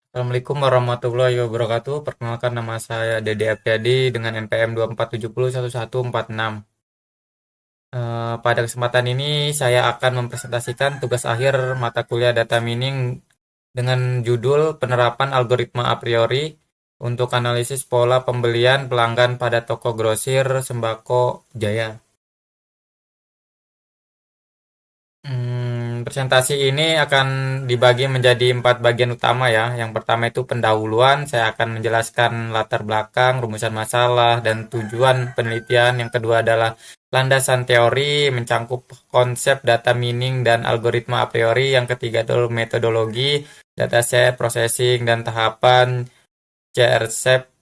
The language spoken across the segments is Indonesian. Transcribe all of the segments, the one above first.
Assalamualaikum warahmatullahi wabarakatuh. Perkenalkan nama saya Dede Apriyadi dengan NPM 247011146. Pada kesempatan ini saya akan mempresentasikan tugas akhir mata kuliah Data Mining dengan judul Penerapan Algoritma A priori untuk analisis pola pembelian pelanggan pada toko grosir Sembako Jaya. Presentasi ini akan dibagi menjadi 4 bagian utama ya. Yang pertama itu pendahuluan, saya akan menjelaskan latar belakang, rumusan masalah, dan tujuan penelitian. Yang kedua adalah landasan teori, mencangkup konsep data mining dan algoritma a priori. Yang ketiga itu metodologi, dataset, processing, dan tahapan CRSEP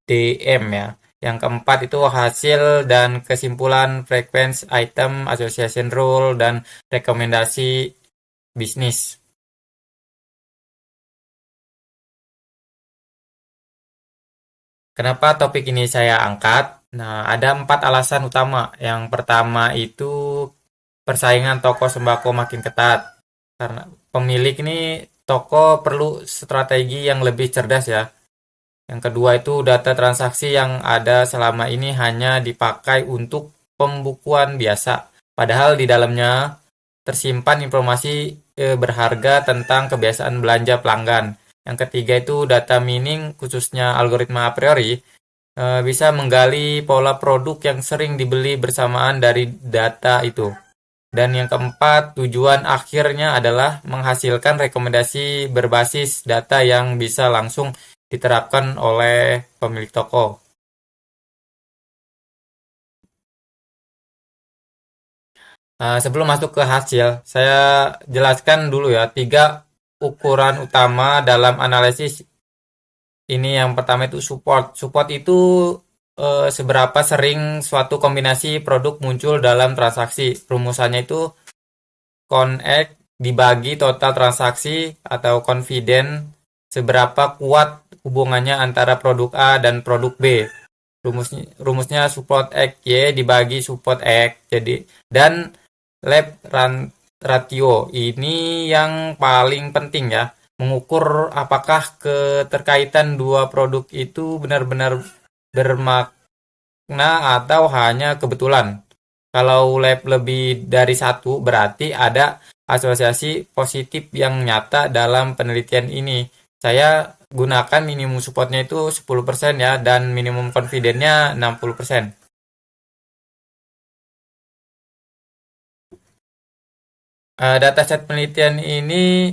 DM ya. Yang keempat itu hasil dan kesimpulan frequency item, association rule, dan rekomendasi bisnis. Kenapa topik ini saya angkat? Nah, ada 4 alasan utama. Yang pertama itu persaingan toko sembako makin ketat. Karena pemilik ini toko perlu strategi yang lebih cerdas ya. Yang kedua itu data transaksi yang ada selama ini hanya dipakai untuk pembukuan biasa. Padahal di dalamnya tersimpan informasi berharga tentang kebiasaan belanja pelanggan. Yang ketiga itu data mining khususnya algoritma a priori bisa menggali pola produk yang sering dibeli bersamaan dari data itu. Dan yang keempat, tujuan akhirnya adalah menghasilkan rekomendasi berbasis data yang bisa langsung diterapkan oleh pemilik toko. Sebelum masuk ke hasil, saya jelaskan dulu ya 3 ukuran utama dalam analisis ini. Yang pertama itu support. Support itu seberapa sering suatu kombinasi produk muncul dalam transaksi. Rumusannya itu Connect dibagi total transaksi atau confident seberapa kuat hubungannya antara produk A dan produk B. Rumusnya support X Y dibagi support X. Jadi dan lab ratio ini yang paling penting ya, mengukur apakah keterkaitan dua produk itu benar-benar bermakna atau hanya kebetulan. Kalau lab lebih dari satu, berarti ada asosiasi positif yang nyata dalam penelitian ini. Saya gunakan minimum supportnya itu 10% ya, dan minimum confidence-nya 60%. Dataset penelitian ini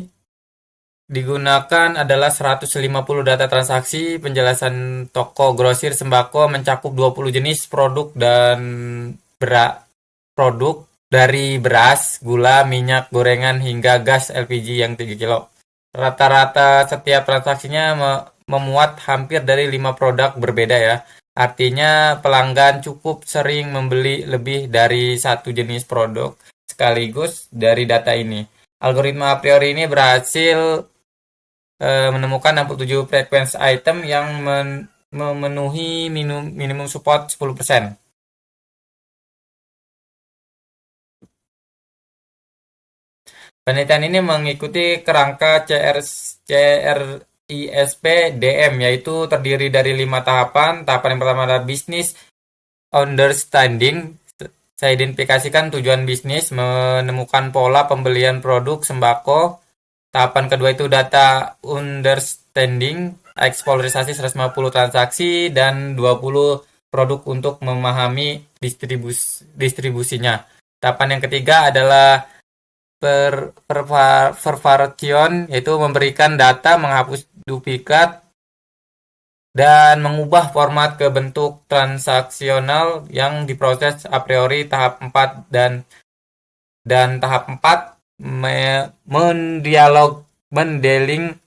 digunakan adalah 150 data transaksi penjelasan toko grosir sembako mencakup 20 jenis produk dan produk dari beras, gula, minyak gorengan hingga gas LPG yang 3 kilo. Rata-rata setiap transaksinya memuat hampir dari 5 produk berbeda ya. Artinya pelanggan cukup sering membeli lebih dari satu jenis produk sekaligus dari data ini. Algoritma a priori ini berhasil menemukan 67 frequency item yang memenuhi minimum support 10%. Penelitian ini mengikuti kerangka CRISP DM, yaitu terdiri dari 5 tahapan. Tahapan yang pertama adalah business understanding. Saya identifikasikan tujuan bisnis, menemukan pola pembelian produk sembako. Tahapan kedua itu data understanding, eksplorisasi 150 transaksi dan 20 produk untuk memahami distribusinya. Tahapan yang ketiga adalah pervaration, yaitu memberikan data, menghapus duplikat, dan mengubah format ke bentuk transaksional yang diproses a priori. Tahap 4 dan tahap 4 mendeling,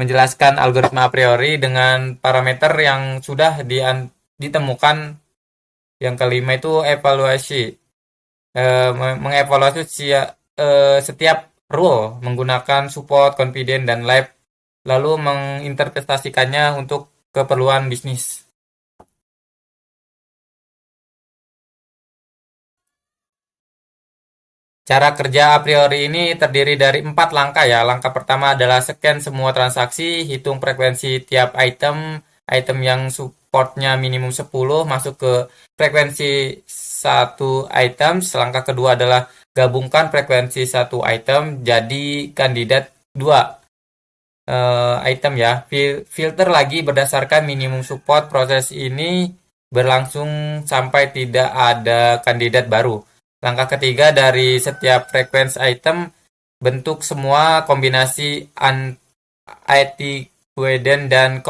menjelaskan algoritma a priori dengan parameter yang sudah ditemukan. Yang kelima itu evaluasi, mengevaluasi setiap rule menggunakan support, confident, dan lab, lalu menginterpretasikannya untuk keperluan bisnis. Cara kerja a priori ini terdiri dari 4 langkah ya. Langkah pertama adalah scan semua transaksi, hitung frekuensi tiap item, item yang supportnya minimum 10 masuk ke frekuensi satu item. Langkah kedua adalah gabungkan frekuensi satu item jadi kandidat dua item ya. Filter lagi berdasarkan minimum support. Proses ini berlangsung sampai tidak ada kandidat baru. Langkah ketiga dari setiap frekuensi item bentuk semua kombinasi antiequident dan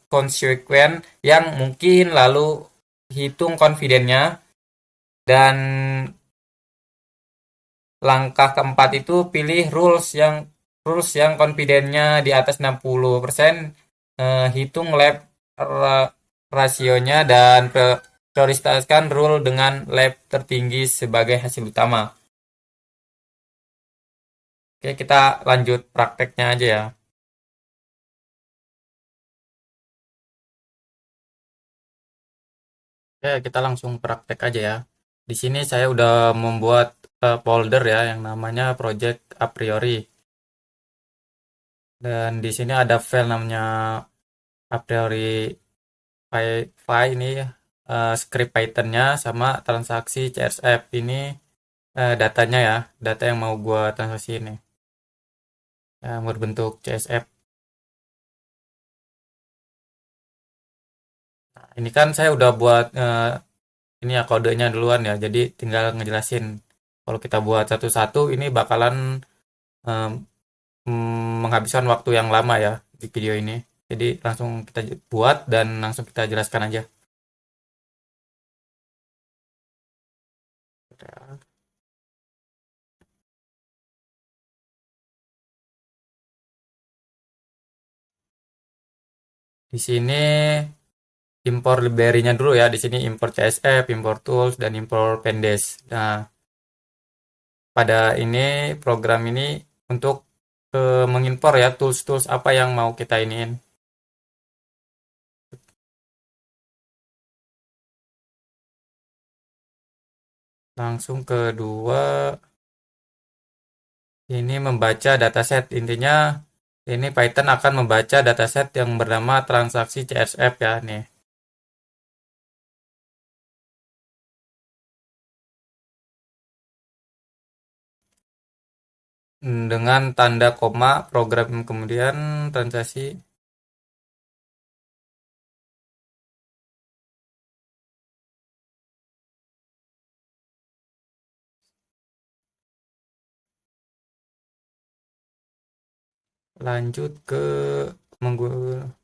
consequent yang mungkin lalu hitung confidennya dan langkah keempat itu pilih rules yang confidence-nya di atas 60%, hitung lab rasionya dan prioritaskan rule dengan lab tertinggi sebagai hasil utama. Oke, kita lanjut prakteknya aja ya. Oke, kita langsung praktek aja ya. Di sini saya udah membuat folder ya yang namanya project a priori. Dan di sini ada file namanya a priori file ini script Python-nya sama transaksi CSF ini datanya ya, data yang mau gua transaksi ini yang berbentuk CSF. Nah, ini kan saya udah buat ini ya kodenya duluan ya, jadi tinggal ngejelasin. Kalau kita buat satu-satu ini bakalan em, menghabiskan waktu yang lama ya di video ini. Jadi langsung kita buat dan langsung kita jelaskan aja. Di sini impor library-nya dulu ya. Di sini import CSF, import tools, dan import pandas. Nah, pada ini program ini untuk mengimpor ya tools-tools apa yang mau kita iniin. Langsung kedua, ini membaca dataset. Intinya ini Python akan membaca dataset yang bernama transaksi CSF ya nih. Dengan tanda koma program kemudian transaksi. Lanjut ke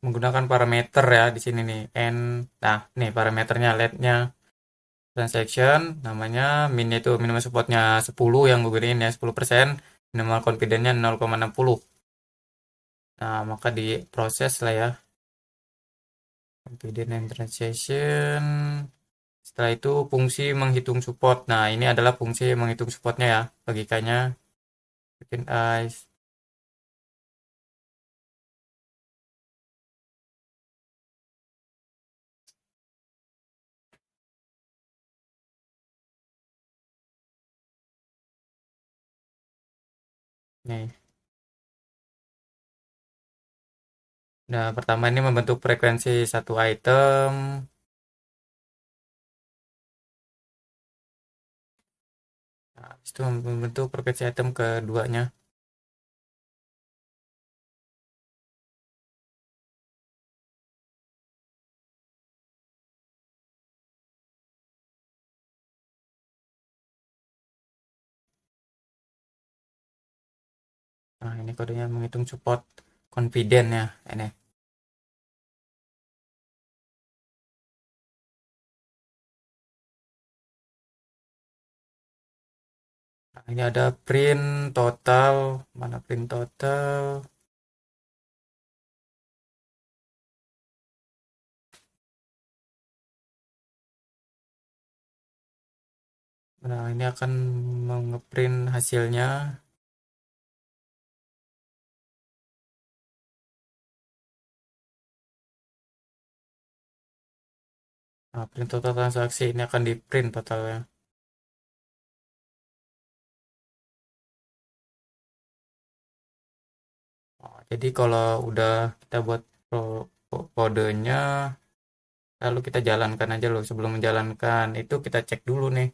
menggunakan parameter ya di sini nih n. Nah, nih parameternya LED-nya transaction namanya min itu minimum supportnya 10 yang gue gunain ya 10%, minimal confidence-nya 0,60. Nah, maka diproses lah ya confidence and transaction. Setelah itu fungsi menghitung support. Nah, ini adalah fungsi menghitung supportnya ya logikanya bikin eyes nih. Nah, pertama ini membentuk frekuensi satu item. Nah, habis itu membentuk frekuensi item keduanya. Nah, ini kodenya menghitung support confident ya. Ini. Nah, ini ada print total. Mana print total? Nah, ini akan mengeprint hasilnya. Nah, print total transaksi ini akan di print totalnya. Jadi kalau udah kita buat kodenya, lalu kita jalankan aja loh. Sebelum menjalankan itu kita cek dulu nih.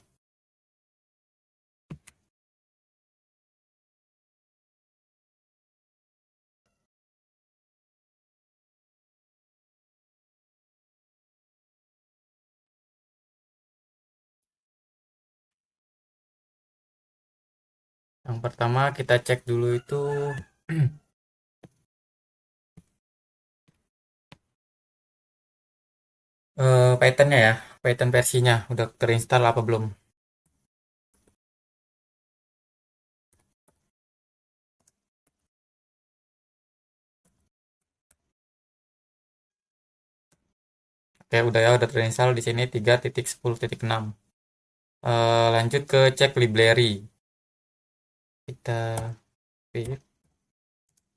Yang pertama kita cek dulu itu Python-nya ya, Python versinya udah terinstall apa belum. Oke, udah ya, udah terinstall di sini 3.10.6. Lanjut ke cek library. Kita pilih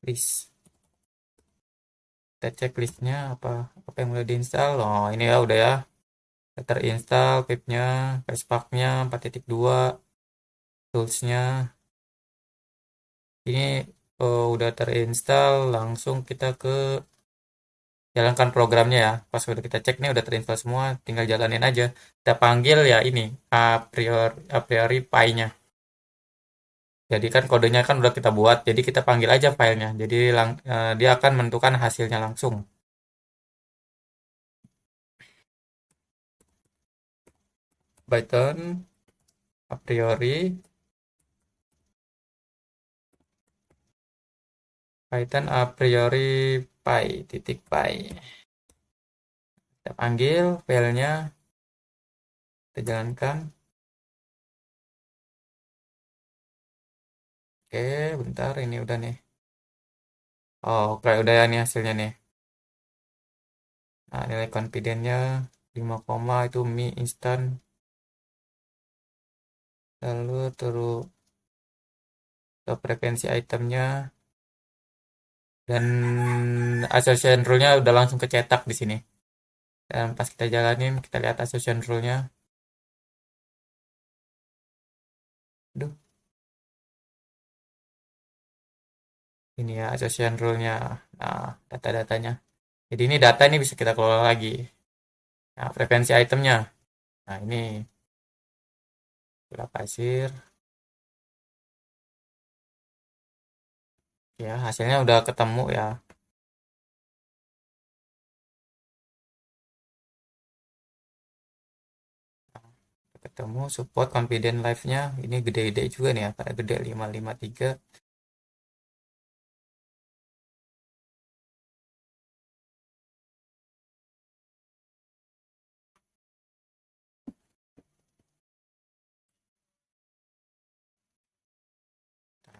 list. Kita cek listnya apa yang udah diinstal. Oh, ini ya udah ya. Terinstall pipnya, Fastpack-nya 4.2, tools-nya. Ini udah terinstall, langsung kita ke jalankan programnya ya. Pas udah kita cek nih udah terinstall semua, tinggal jalanin aja. Kita panggil ya ini a priori py-nya. Jadi kan kodenya kan udah kita buat, jadi kita panggil aja filenya. Jadi dia akan menentukan hasilnya langsung. Python a priori Python a priori py. Kita panggil filenya, kita jalankan. Oke, bentar ini udah nih. Oh, oke udah ya nih hasilnya nih. Nah, nilai confidence-nya 5, itu mie instan. Lalu terus frekuensi itemnya dan association rule-nya udah langsung kecetak di sini. Dan pas kita jalanin, kita lihat association rule-nya. Duh, ini ya association rule-nya. Nah, data-datanya. Jadi ini data ini bisa kita kelola lagi. Nah, frekuensi itemnya. Nah, ini gula pasir. Ya, hasilnya udah ketemu ya. Ketemu support confident life-nya. Ini gede-gede juga nih ya. Karena gede 553.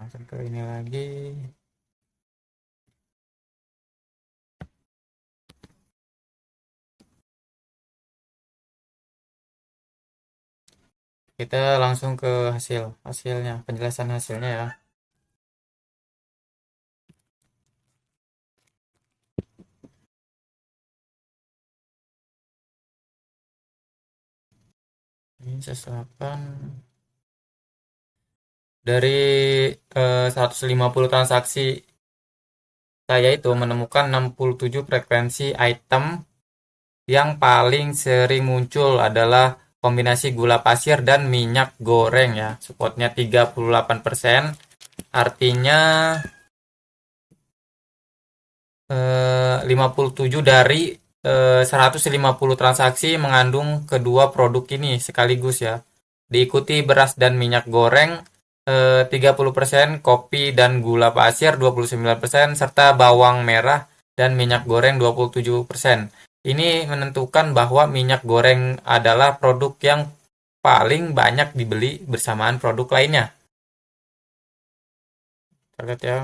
Langsung ke ini lagi. Kita langsung ke hasilnya, penjelasan hasilnya ya. Ini 108 dari 150 transaksi saya itu menemukan 67 frekuensi item yang paling sering muncul adalah kombinasi gula pasir dan minyak goreng ya. Supportnya 38%. Artinya 57 dari 150 transaksi mengandung kedua produk ini sekaligus ya. Diikuti beras dan minyak goreng 30%, kopi dan gula pasir 29%, serta bawang merah dan minyak goreng 27%. Ini menentukan bahwa minyak goreng adalah produk yang paling banyak dibeli bersamaan produk lainnya. Kita lihat ya.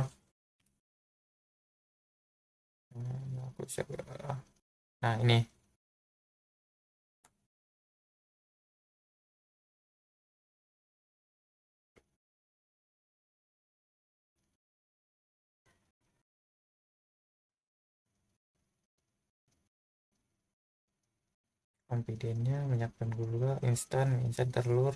Nah, ini confidennya menyiapkan gula instan, instan telur.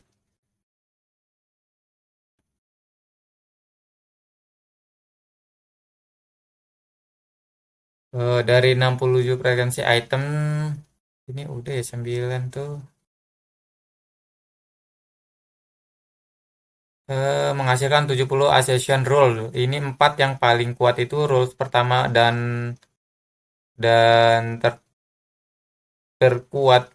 Dari 67 frekuensi item, ini udah ya 9 tuh. Menghasilkan 70 accession rule. Ini 4 yang paling kuat itu rules pertama dan terkuat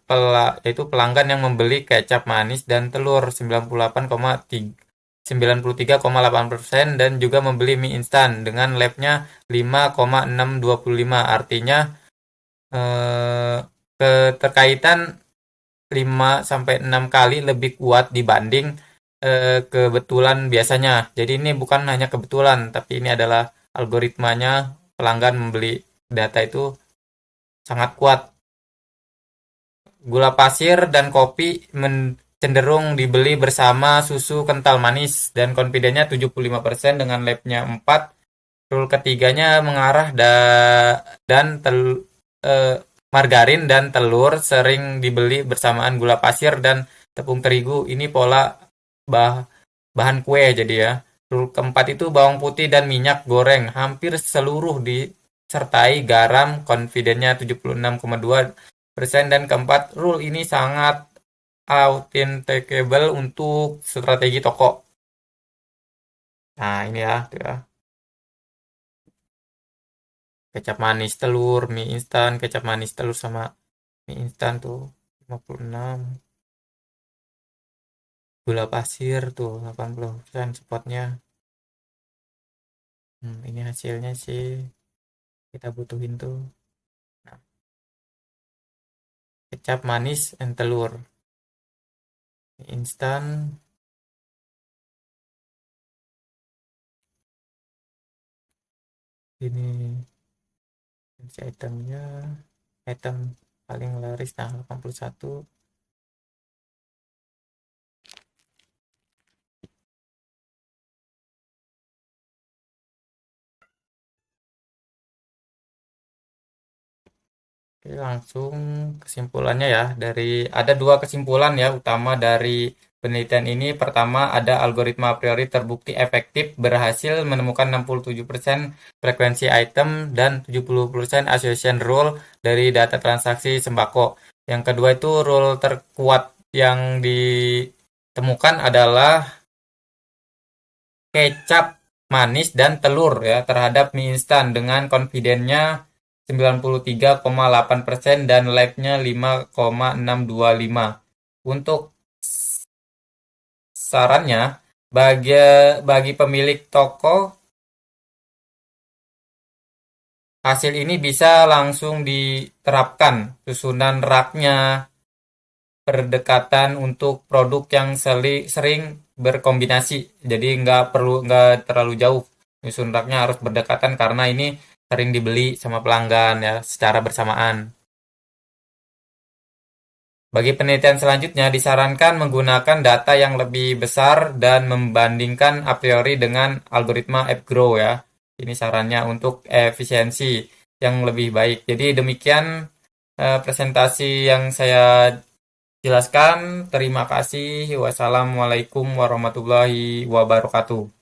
yaitu pelanggan yang membeli kecap manis dan telur 93,8% dan juga membeli mie instan dengan labnya 5,625. Artinya eh, keterkaitan 5 sampai 6 kali lebih kuat dibanding kebetulan biasanya. Jadi ini bukan hanya kebetulan, tapi ini adalah algoritmanya pelanggan membeli data itu sangat kuat. Gula pasir dan kopi cenderung dibeli bersama susu kental manis dan confidence-nya 75% dengan labnya 4. Rule ketiganya mengarah dan eh, margarin dan telur sering dibeli bersamaan gula pasir dan tepung terigu. Ini pola bah bahan kue jadi ya. Rule keempat itu bawang putih dan minyak goreng hampir seluruh disertai garam, confidence-nya 76,2%. Dan keempat, rule ini sangat authenticable untuk strategi toko. Nah, ini ya, tuh ya. Kecap manis telur, mie instan, kecap manis telur sama mie instan tuh 56. Gula pasir tuh 80% spotnya. Ini hasilnya sih kita butuhin tuh. Nah, kecap manis dan telur. Mie instan ini si itemnya, item paling laris nah 81. Oke, langsung kesimpulannya ya. Ada dua kesimpulan ya utama dari penelitian ini. Pertama, ada algoritma a priori terbukti efektif berhasil menemukan 67% frekuensi item dan 70% association rule dari data transaksi sembako. Yang kedua itu rule terkuat yang ditemukan adalah kecap manis dan telur ya terhadap mie instan dengan confidence-nya 93,8% dan lab-nya 5,625. Untuk sarannya, bagi bagi pemilik toko, hasil ini bisa langsung diterapkan. Susunan rak-nya, pendekatan untuk produk yang sering berkombinasi. Jadi nggak terlalu jauh. Nyusun raknya harus berdekatan karena ini sering dibeli sama pelanggan ya secara bersamaan. Bagi penelitian selanjutnya, disarankan menggunakan data yang lebih besar dan membandingkan a priori dengan algoritma AppGrow ya. Ini sarannya untuk efisiensi yang lebih baik. Jadi demikian presentasi yang saya jelaskan. Terima kasih. Wassalamualaikum warahmatullahi wabarakatuh.